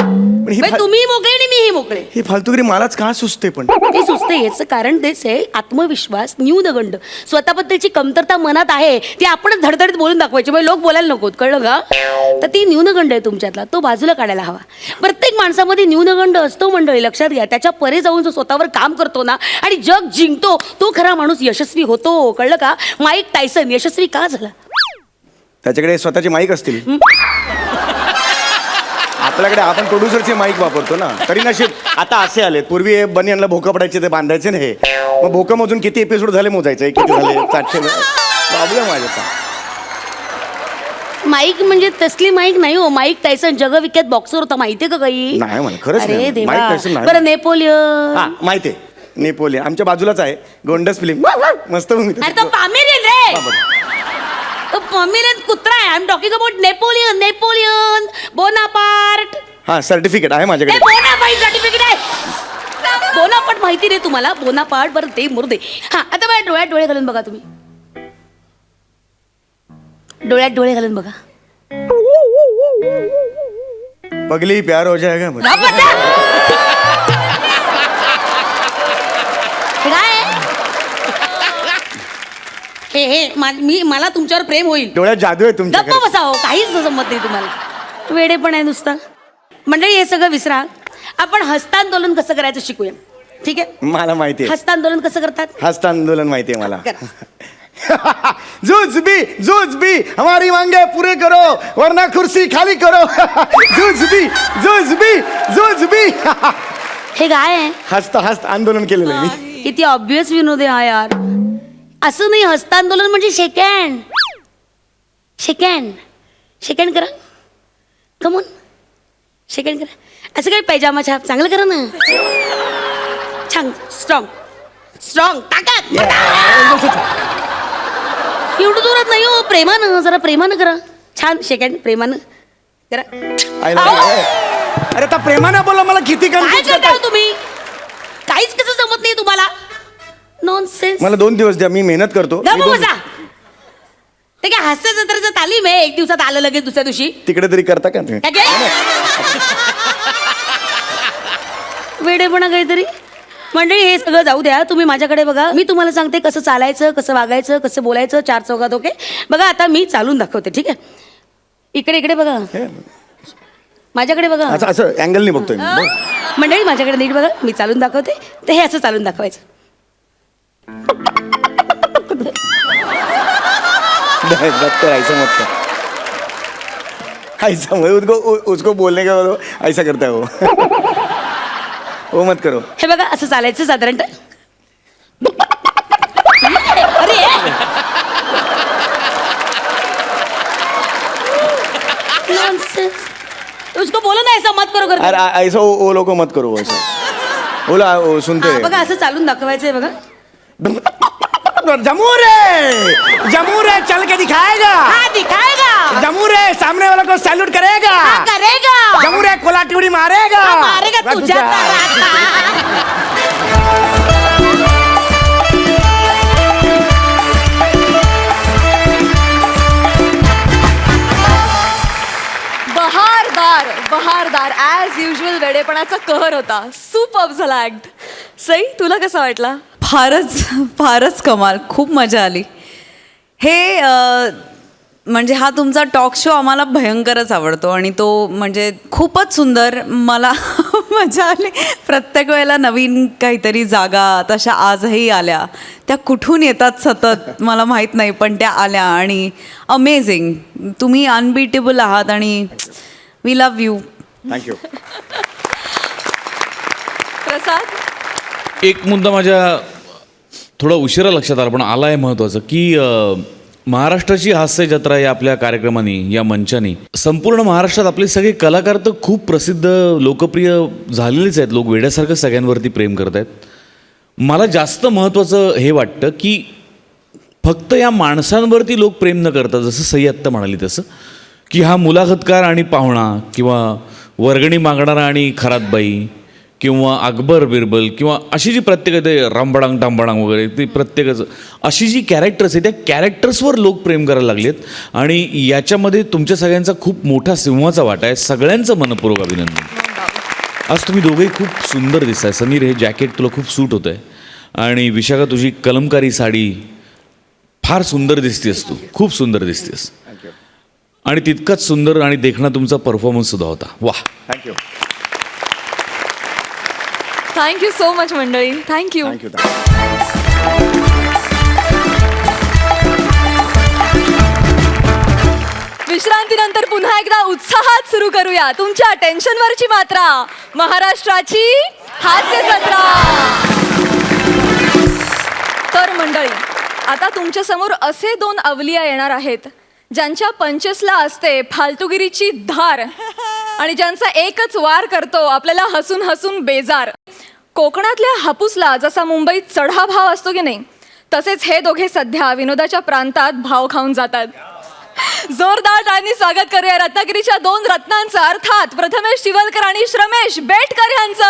पण ही म्हणजे तुम्ही मोकळे आणि मीही मोकळे. ही फालतुगिरी मलाच का सुचते पण? ते सुचते याचं कारण तेच आहे, आत्मविश्वास न्यूनगंड, स्वतःबद्दलची कमतरता मनात आहे ती आपणच धडधडीत बोलून दाखवायची. म्हणजे लोक बोलायला नकोत, कळलं का? तर ती न्यूनगंड आहे तुमच्यातला, तो बाजूला काढायला हवा. प्रत्येक माणसामध्ये न्यूनगंड असतो मंडळी, लक्षात घ्या. त्याच्या परे जाऊन जो स्वतःवर काम करतो ना आणि जग जिंकतो तो खरा माणूस यशस्वी होतो, कळलं का? माईक टायसन यशस्वी का झाला? त्याच्याकडे स्वतःचे माईक असतील. आपल्याकडे आपण प्रोड्युसरचे माईक वापरतो ना. तरी नशीब आता असे आले. पूर्वी हे बनियनला भोकं पडायचे, ते बांधायचे नाही. मग भोकं मोजून किती एपिसोड झाले मोजायचे, किती झाले, 700 प्रॉब्लेम माझ्या. माईक म्हणजे तसली माईक नाही हो, माईक टायसन जगविख्यात बॉक्सर होता, माहितीये का काही? नाही मला खरंच अरे नाही. देवा. माईक टायसन नाही. बरं नेपोलियन. हा माहितीये, नेपोलियन आमच्या बाजूलाच आहे. गोंडस फिल्म मस्त movie. अरे तो पामेरियन रे, तो पामेरियन कुत्रा आहे. I am talking about Napoleon. Napoleon Bonaparte. हा सर्टिफिकेट आहे माझ्याकडे. बोनापार्ट सर्टिफिकेट आहे. बोनापार्ट माहिती रे तुम्हाला? बोनापार्ट. बरं ते मुर्दे. हा आता माझ्या डोळ्यात डोळे घालून बघा तुम्ही. डोळ्यात डोळे घालून बघा. पगली प्यार हो जाएगा मुझे. मला तुमच्यावर प्रेम होईल. डोळ्यात जादू आहे तुमच्या. गप्प बसावं, काहीच जमत नाही तुम्हाला. वेडे पण आहे नुसता. मंडळी हे सगळं विसरा, आपण हस्तांदोलन कसं करायचं शिकूया. ठीक आहे? मला माहिती आहे हस्तांदोलन कसं करतात? हस्तांदोलन माहिती आहे मला. करा. जूझ भी हमारी मांगे पूरे करो वरना कुर्सी खाली करो. जूझ भी. हे काय आहे? हस्त आंदोलन केलेलं आहे मी. किती ऑब्विस विनोद आहे हा यार. असं नाही, हस्तांदोलन म्हणजे शेकँड. शेकँड करा. कमून शेकँड करा. असं काय पायजामा छाप चांगलं करा ना. छान स्ट्रॉंग ताकद. एवढं जोरात नाही हो, प्रेमानं, जरा प्रेमानं करा. छान सेकंड प्रेमानं करा. अरे आता प्रेमानं बोला, मला किती काय करता तुम्ही? काहीच कसं जमत नाही तुम्हाला. नॉनसेन्स. मला 2 दिवस द्या, मी मेहनत करतो. गप्प बसा. ते काय हास्य जत्रेचं तालीम आहे? एक दिवसात आलं लगेच दुसऱ्या दिवशी. तिकडे तरी करता का तुम्ही? काय वेडेपणा काहीतरी. मंडळी हे सगळं जाऊ द्या, तुम्ही माझ्याकडे बघा. मी तुम्हाला सांगते कसं चालायचं, कसं वागायचं, कसं बोलायचं 4 चौघात. ओके बघा, आता मी चालून दाखवते. ठीक आहे? इकडे बघा, माझ्याकडे बघा. असं अँगलनी बघतोय मी. मंडळी माझ्याकडे नीट बघा, मी चालून दाखवते. तर हे असं चालून दाखवायचं. ऐसा उसको बोलने का बोलो, ऐसा करता है वो मत करो. हे बघा असं चालायचं साधारणतः. अरे उसको बोलो ना ऐसा मत करो करके. अरे ऐसा वो लोगों मत करो ऐसा. बोला वो सुनते हा, बघा असं चालून दाखवायचंय बघा. जमूर है चल के दिखाएगा. हा दिखाएगा. जमूर है सामने वाला को सैल्यूट करेगा. हा, करेगा. जमूर है कोला टिवड़ी मारेगा. हा, मारेगा तुझ्या तराता. बहारदार ॲज युजल वेडेपणाचा कहर होता. सुपर्ब झाला ऍक्ट. सई तुला कसा वाटला? फारच कमाल, खूप मजा आली. हे म्हणजे हा तुमचा टॉक शो आम्हाला भयंकरच आवडतो आणि तो म्हणजे खूपच सुंदर. मला मजा आली. प्रत्येक वेळेला नवीन काहीतरी जागा तशा आजही आल्या. त्या कुठून येतात सतत मला माहीत नाही, पण त्या आल्या आणि अमेझिंग. तुम्ही अनबीटेबल आहात आणि वी लव्ह यू. थँक्यू. प्रसाद, एक मुद्दा माझ्या थोडा उशिरा लक्षात आला पण आला आहे महत्त्वाचं, की महाराष्ट्राची हास्य जत्रा या आपल्या कार्यक्रमाने, या मंचाने संपूर्ण महाराष्ट्रात आपले सगळे कलाकार तर खूप प्रसिद्ध लोकप्रिय झालेलेच आहेत. लोक वेड्यासारखं सगळ्यांवरती प्रेम करत आहेत. मला जास्त महत्त्वाचं हे वाटतं की फक्त या माणसांवरती लोक प्रेम न करता, जसं सई आत्ता म्हणाली तसं, की हा मुलाखतकार आणि पाहुणा किंवा वर्गणी मागणारा आणि खरातबाई किंवा अकबर बिरबल किंवा अशी जी प्रत्येक ते रामबडांग टांबडांग वगैरे ती प्रत्येकाचं अशी जी कॅरेक्टर्स आहे त्या कॅरेक्टर्सवर लोक प्रेम करायला लागलेत आणि याच्यामध्ये तुमच्या सगळ्यांचा खूप मोठा सिंहाचा वाटा आहे. सगळ्यांचं मनपूर्वक अभिनंदन. आज तुम्ही दोघेही खूप सुंदर दिसताय. समीर, हे जॅकेट तुला खूप सूट होतंय आणि विशाखा, तुझी कलमकारी साडी फार सुंदर दिसतेस. तू खूप सुंदर दिसतेस आणि तितकाच सुंदर आणि देखणा तुमचा परफॉर्मन्स सुद्धा होता. वा. थँक्यू थँक्यू सो मच मंडळी. थँक्यू. थँक्यू विश्रांतीनंतर पुन्हा एकदा उत्साहात सुरू करूया तुमच्या टेन्शनवरची मात्रा, महाराष्ट्राची हास्य जत्रा. तर मंडळी, आता तुमच्या समोर असे 2 अवलिया येणार आहेत ज्यांच्या पंचसला असते फालतुगिरीची धार आणि ज्यांचा एकच वार करतो आपल्याला हसून हसून बेजार. कोकणातल्या हापूसला जसा मुंबईत चढा भाव असतो की नाही, तसेच हे दोघे सध्या विनोदाच्या प्रांतात भाव खाऊन जातात. जोरदार टाळ्यांनी स्वागत करूया रत्नागिरीच्या 2 रत्नांचं, अर्थात प्रथमेश शिवलकर आणि श्रमेश बेटकर यांचं.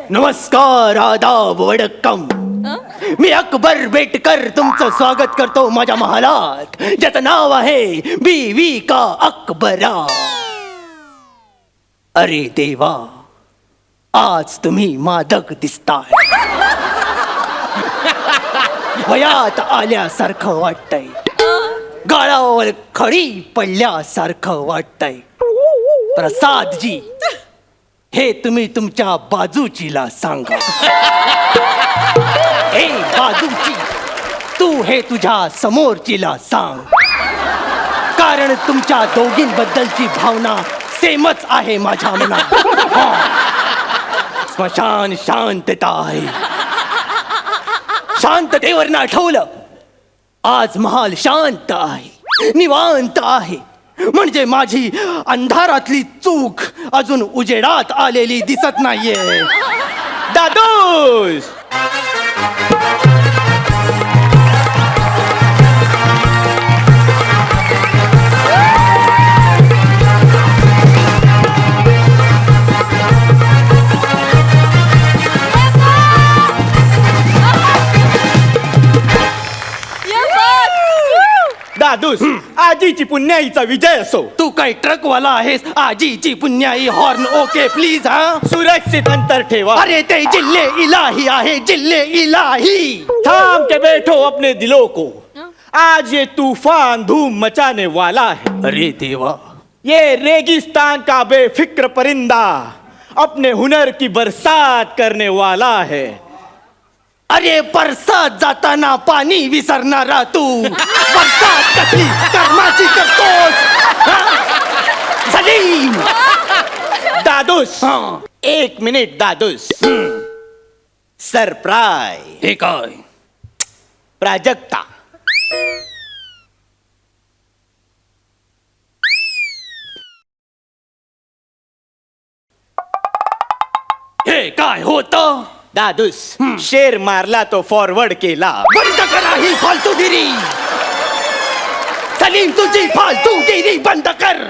नमस्कार, आदाब, वडक्कम. मी अकबर बेटकर तुमचं स्वागत करतो माझ्या महालात, ज्याचं नाव आहे बीवी का अकबरा. अरे देवा, आज तुम्ही मादक दिसताय. वयात आल्यासारखं वाटतंय, गाळावर खडी पडल्यासारखं वाटतंय. प्रसादजी, हे तुम्ही तुमच्या बाजूचीला सांगा. हे बाजूची, तू हे तुझ्या समोरचीला सांग, कारण तुमच्या दोघींबद्दलची भावना सेमच आहे माझ्या मनात. स्मशान शांतता आहे. शांततेवर ना ठेवलं, आज महाल शांत आहे, निवांत आहे. म्हणजे माझी अंधारातली चूक अजून उजेडात आलेली दिसत नाहीये. दादूस, दादूस, आजीची पुण्याईचा विजय असो. तू काय ट्रकवाला आहेस? आजीची पुण्याई हॉर्न ओके प्लीज. हा, सुरक्षित अंतर ठेवा. अरे ते जिल्हे इलाही आहे, जिल्हे इलाही. थाम के बैठो अपने दिलों को, आज ये तूफान धूम मचाने वाला है. अरे देवा, ये रेगिस्तान का बेफिक्र परिंदा अपने हुनर की बरसात करने वाला है. अरे बरसात जाताना पाणी विसरणारा तू, बरसात कसली कर्माची करतोस? सलीम, दादूस, हा. 1 मिनिट दादूस. सरप्राईज. हे काय? प्राजक्ता. हे काय होतं? दादूस, शेर मारला तो फॉरवर्ड केला. बंद करा ही फालतूगिरी. सलीम, तुझी फालतूगिरी बंद कर.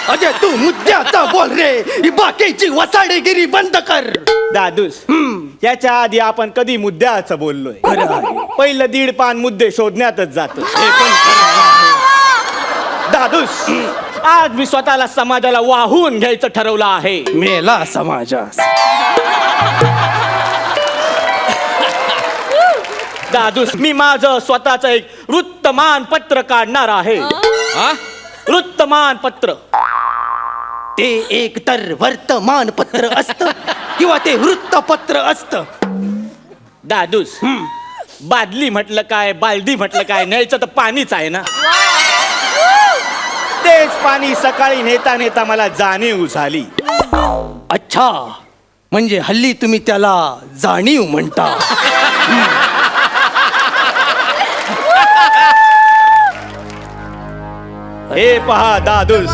अरे तू मुद्द्याचा बोल रे, ही बाकीची वसाडेगिरी बंद कर. दादूस, याच्या आधी आपण कधी मुद्द्याचं बोललोय? पहिलं 1.5 पान मुद्दे शोधण्यातच जातो. दादूस, आज मी स्वतःला समाजाला वाहून घ्यायचं ठरवलं आहे. मेला समाजास. दादूस, मी माझं स्वतःच एक वृत्तमानपत्र काढणार आहे. वृत्तमानपत्र. ते एक तर वर्तमानपत्र असतं किंवा ते वृत्तपत्र असतं. दादूस, बादली म्हटलं काय, बालदी म्हटलं काय, न्यायचं तर पाणीच आहे ना. तेच पाणी सकाळी नेता नेता मला जाणीव झाली. अच्छा, म्हणजे हल्ली तुम्ही त्याला जाणीव म्हणता. हे पहा दादूस,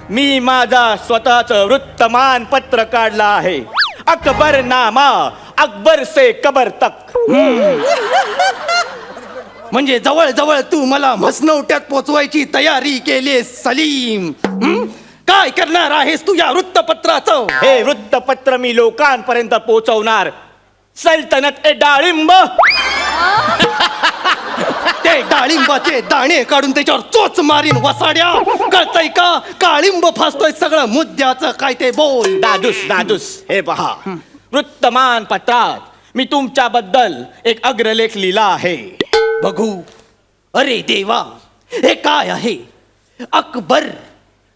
मी माझा स्वतःच वृत्तमानपत्र काढला आहे. अकबरनामा, अकबर से कबर तक. म्हणजे जवळ जवळ तू मला म्हसनवट्यात पोचवायची तयारी केलीस सलीम. काय करणार आहेस तू या वृत्तपत्राचं? हे वृत्तपत्र मी लोकांपर्यंत पोहोचवणार. सल्तनत ए डाळिंब. ते डाळिंबाचे दाणे काढून त्याच्यावर चोच मारीन वसाड्या. कळतय का? काळिंब फासतोय सगळं मुद्द्याचं काय ते बोल. दादूस हे पहा, वृत्तमान पत्रात मी तुमच्याबद्दल एक अग्रलेख लिहिला आहे. बघू. अरे देवा, हे काय आहे? अकबर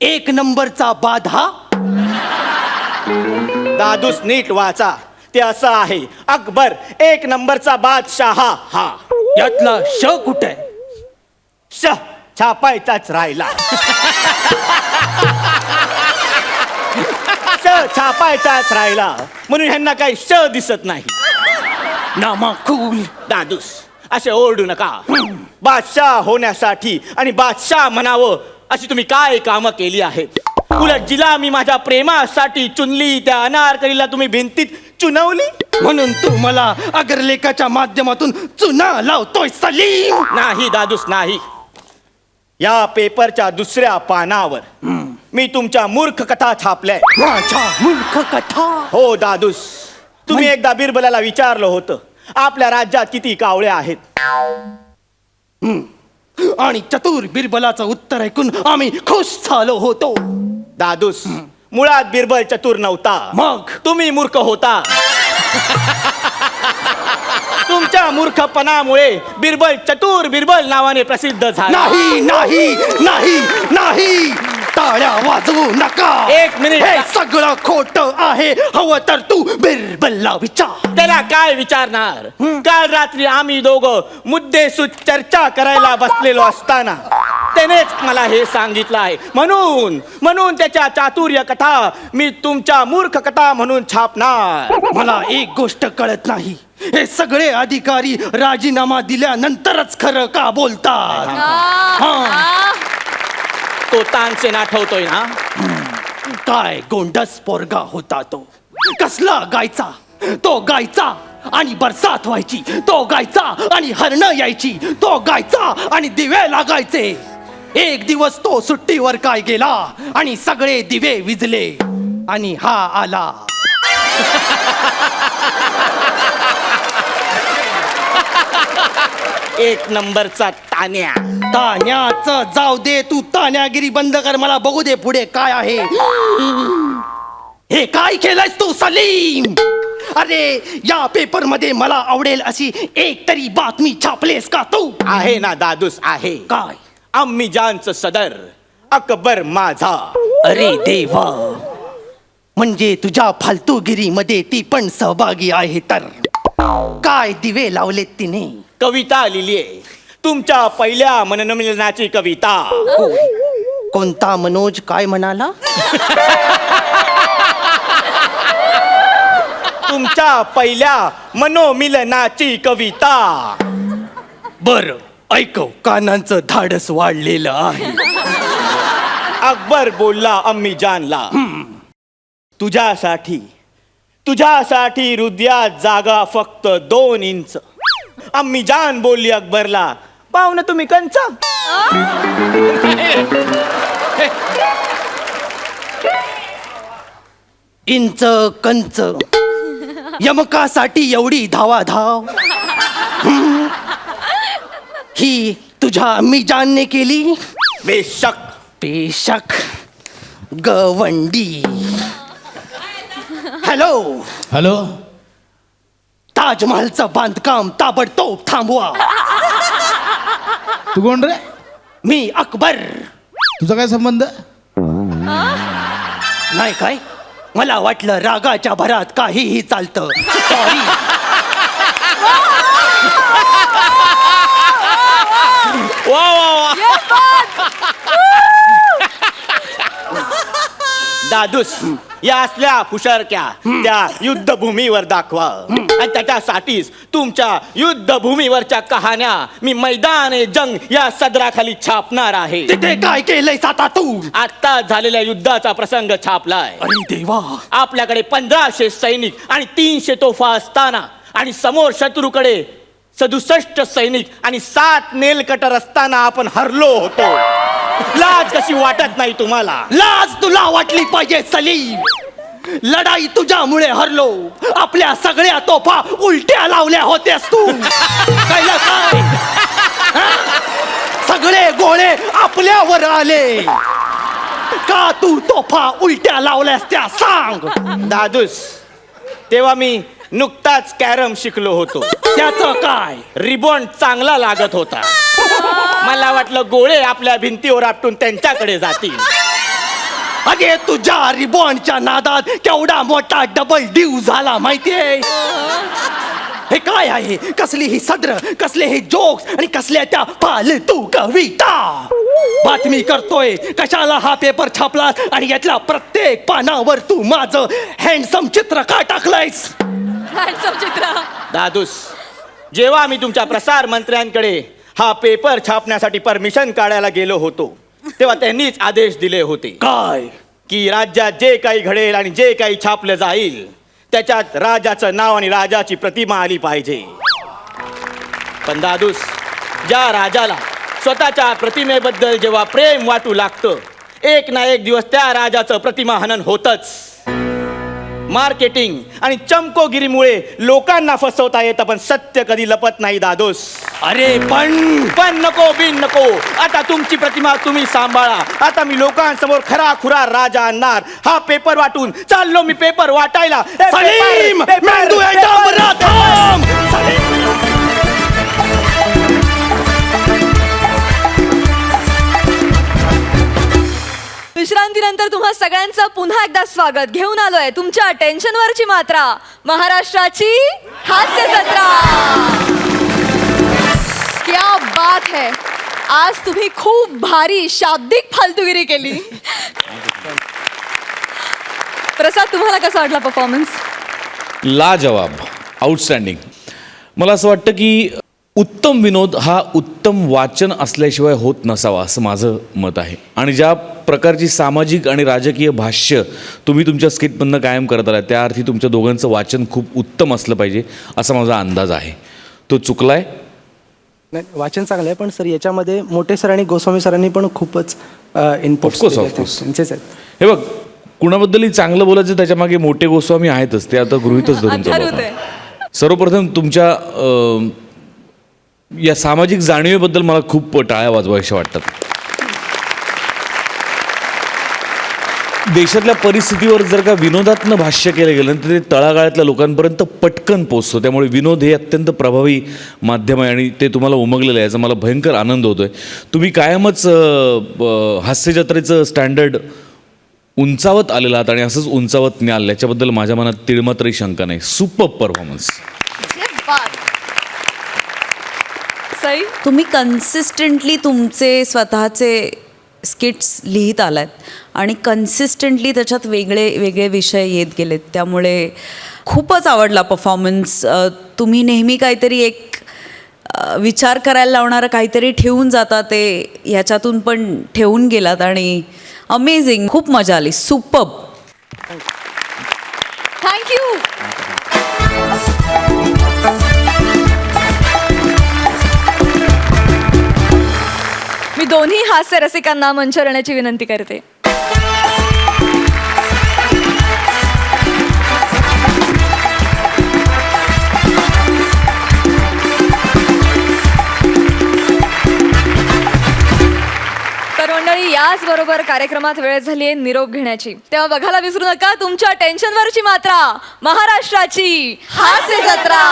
एक नंबरचा बाधा. दादूस नीट वाचा. ते असं आहे, अकबर एक नंबरचा बादशाह. हा यातला श कुठे? श छापायचाच राहिला. श छापायचाच राहिला म्हणून ह्यांना काही श दिसत नाही. नामाकूल. दादूस असे ओरडू नका. बादशाह होण्यासाठी आणि बादशाह म्हणावं अशी तुम्ही काय कामं केली आहेत? उलट जिला मी माझ्या प्रेमासाठी चुनली त्या अनारकलीला तुम्ही भिंतीत चुनवली. म्हणून तू मला अग्रलेखाच्या माध्यमातून चुना लावतोय सलीम. नाही दादूस नाही. या पेपरच्या दुसऱ्या पानावर मी तुमच्या मूर्ख कथा छापल्या. माझ्या मूर्ख कथा. हो दादूस, तुम्ही एकदा बिरबलाला विचारलं होतं आपल्या राज्यात किती कावळे आहेत. आणि चतुर बिरबलाचं उत्तर ऐकून आम्ही खुश झालो होतो. दादूस, मुळात बिरबल चतुर नव्हता. मग? तुम्ही मूर्ख होता. तुमच्या मूर्खपणामुळे बिरबल चतुर बिरबल नावाने प्रसिद्ध झाला. नाही नाही नाही नाही. टाळ्या वाजवू नका. एक मिनिट. हे सगळं खोट आहे. हवं तर तू बिरबलला विचार. त्याला काय विचारणार? काल रात्री आम्ही दोघं मुद्देसूद चर्चा करायला बसलेलो असताना त्यानेच मला हे सांगितलं आहे. म्हणून त्याच्या चातुर्य कथा मी तुमच्या मूर्ख कथा म्हणून छापणार. मला एक गोष्ट कळत नाही. हे सगळे अधिकारी राजीनामा दिल्यानंतरच खरं का बोलतात? तो तानसेन आठवतोय ना? काय गोंडस पोरगा होता तो. कसला गायचा. तो गायचा आणि बरसात व्हायची. तो गायचा आणि हरणं यायची. तो गायचा आणि दिवे लागायचे. एक दिवस तो सुट्टीवर काय गेला आणि सगळे दिवे विझले आणि हा आला. एक नंबरचा तान्या. तान्याचं जाऊ दे. तू तान्यागिरी बंद कर. मला बघू दे पुढे काय आहे. हे काय केलंयस तू सलीम? अरे या पेपर मध्ये मला आवडेल अशी एक तरी बातमी छापलेस का तू? आहे ना दादूस आहे. काय? अम्मी जानचं सदर अकबर माझा. अरे देवा, म्हणजे तुझ्या फालतूगिरीमध्ये ती पण सहभागी आहे तर? काय दिवे लावलेत तिने? कविता लिहिलीये. तुमच्या पहिल्या मननमिलनाची कविता. कोणता मनोज काय म्हणाला? तुमच्या पहिल्या मनोमिलनाची कविता. बर ऐकव, कानांचं धाडस वाढलेलं आहे. अकबर बोलला अम्मी जानला, तुझ्यासाठी हृदयात जागा फक्त 2 इंच. अम्मी जान बोलली अकबरला, पाहुणं तुम्ही कंचा. इंच कंच यमकासाठी एवढी धावाधाव ही तुझ्या अम्मी जानने केली? बेशक. बेशक गवंडी. हॅलो हॅलो, ताजमहलचं बांधकाम ताबडतोब थांबवा. तू कोण रे? मी अकबर. तुझा काय संबंध? नाही काय, मला वाटलं रागाच्या भरात काहीही चालतं. सॉरी. वा वा वा. दादूस, या असल्या फुशारक्या त्या युद्धभूमीवर दाखवा. आणि त्याच्यासाठीच तुमच्या युद्धभूमीवरच्या कहाण्या मी मैदान जंग या सदराखाली छापणार आहे. तिथे काय केलंय आता तू? आता झालेल्या युद्धाचा प्रसंग छापलाय. अरे देवा. आपल्याकडे 1500 सैनिक आणि 300 तोफा असताना आणि समोर शत्रूकडे 67 सैनिक आणि 7 नेल कटर असताना आपण हरलो होतो. लाज कशी वाटत नाही तुम्हाला? लाज तुला वाटली पाहिजे सलीम. लढाई तुझ्यामुळे हरलो. आपल्या सगळ्या तोफा उलट्या लावल्या होत्यास तू. कळलं काय? हा? सगळे गोळे आपल्यावर आले. का तू तोफा उलट्या लावल्यास त्या सांग. दादूस, तेव्हा मी नुकताच कॅरम शिकलो होतो. त्याचं काय? रिबॉन चांगला लागत होता. मला वाटलं गोळे आपल्या भिंतीवर आपटून त्यांच्याकडे जातील. अगे तुझ्या रिबॉनच्या नादात केवढा मोठा डबल ड्यू झाला माहितीये? हे काय आहे? कसली ही सद्र, कसले हे जोक्स आणि कसल्या त्या फालतू कविता. बातमी करतोय कशाला हा पेपर छापला आणि यातल्या प्रत्येक पानावर तू माझं हँडसम चित्र का टाकलंयस? चित्र. दादूस, जेव्हा मी तुमच्या प्रसार मंत्र्यांकडे हा पेपर छापण्यासाठी परमिशन काढायला गेलो होतो तेव्हा त्यांनीच आदेश दिले होते काय? की राज्यात जे काही घडेल आणि जे काही छापलं जाईल त्याच्यात राजाचं नाव आणि राजाची प्रतिमा आली पाहिजे. पण दादूस, ज्या राजाला स्वतःच्या प्रतिमेबद्दल जेव्हा प्रेम वाटू लागतं, एक ना एक दिवस त्या राजाचं प्रतिमा हनन होतच. मार्केटिंग आणि चमकोगिरीमुळे लोकांना फसवता येतं, पण सत्य कधी लपत नाही दादूस. अरे पण नको बिन नको. आता तुमची प्रतिमा तुम्ही सांभाळा. आता मी लोकांसमोर खरा खुरा राजा आणणार. हा पेपर वाटून चाललो मी पेपर वाटायला. सलीम, मेंदू आहे डांबरा, थांब. सलीम. विश्रांतीनंतर तुम्हा सगळ्यांचं पुन्हा एकदा स्वागत. घेऊन आलोय तुमच्या टेन्शनवरची मात्रा, महाराष्ट्राची हास्य जत्रा. क्या बात है. आज तुम्ही खूप भारी शाब्दिक फालतूगिरी केली. प्रसाद, तुम्हाला कसा वाटला परफॉर्मन्स? लाजवाब, आउटस्टँडिंग. मला असं वाटतं की उत्तम विनोद हा उत्तम वाचन असल्याशिवाय होत नसावा, असं माझं मत आहे. आणि ज्या प्रकारची सामाजिक आणि राजकीय भाष्य तुम्ही तुमच्या स्किटमधनं कायम करत आला, त्या अर्थी तुमच्या दोघांचं वाचन खूप उत्तम असलं पाहिजे असा माझा अंदाज आहे. तो चुकलाय? नाही, वाचन चांगलं आहे, पण सर याच्यामध्ये मोठे सर आणि गोस्वामी सरांनी पण खूपच इनपुट ऑफकोर्स. हे बघ, कुणाबद्दलही चांगलं बोलायचं त्याच्या मागे मोठे गोस्वामी आहेतच, ते आता गृहीतच धरून चालू. सर्वप्रथम तुमच्या या सामाजिक जाणीवेबद्दल मला खूप टाळ्या वाजवायच्या वाटतात. देशातल्या परिस्थितीवर जर का विनोदात्मक भाष्य केलं गेलं तर ते तळागाळातल्या लोकांपर्यंत पटकन पोचतो. त्यामुळे विनोद हे अत्यंत प्रभावी माध्यम आहे आणि ते तुम्हाला उमगलेलं आहे, याचा मला भयंकर आनंद होतो आहे. तुम्ही कायमच हास्यजत्रेचं स्टँडर्ड उंचावत आलेला आहात आणि असंच उंचावत न्याल, याच्याबद्दल माझ्या मनात तिळमात्रही शंका नाही. Super performance. तुम्ही कन्सिस्टंटली तुमचे स्वतःचे स्किट्स लिहित आलात आणि कन्सिस्टंटली त्याच्यात वेगळे वेगळे विषय येत गेलेत, त्यामुळे खूपच आवडला परफॉर्मन्स. तुम्ही नेहमी काहीतरी एक विचार करायला लावणारं काहीतरी ठेवून जाता, ते ह्याच्यातून पण ठेवून गेलात आणि अमेझिंग. खूप मजा आली. सुपर्ब. थँक्यू. मी दोन्ही हास्य रसिकांना मंचावर येण्याची विनंती करते. तर मंडळी, याचबरोबर कार्यक्रमात वेळ झाली आहे निरोप घेण्याची. तेव्हा बघायला विसरू नका तुमच्या टेन्शनवरची मात्रा, महाराष्ट्राची हास्य जत्रा.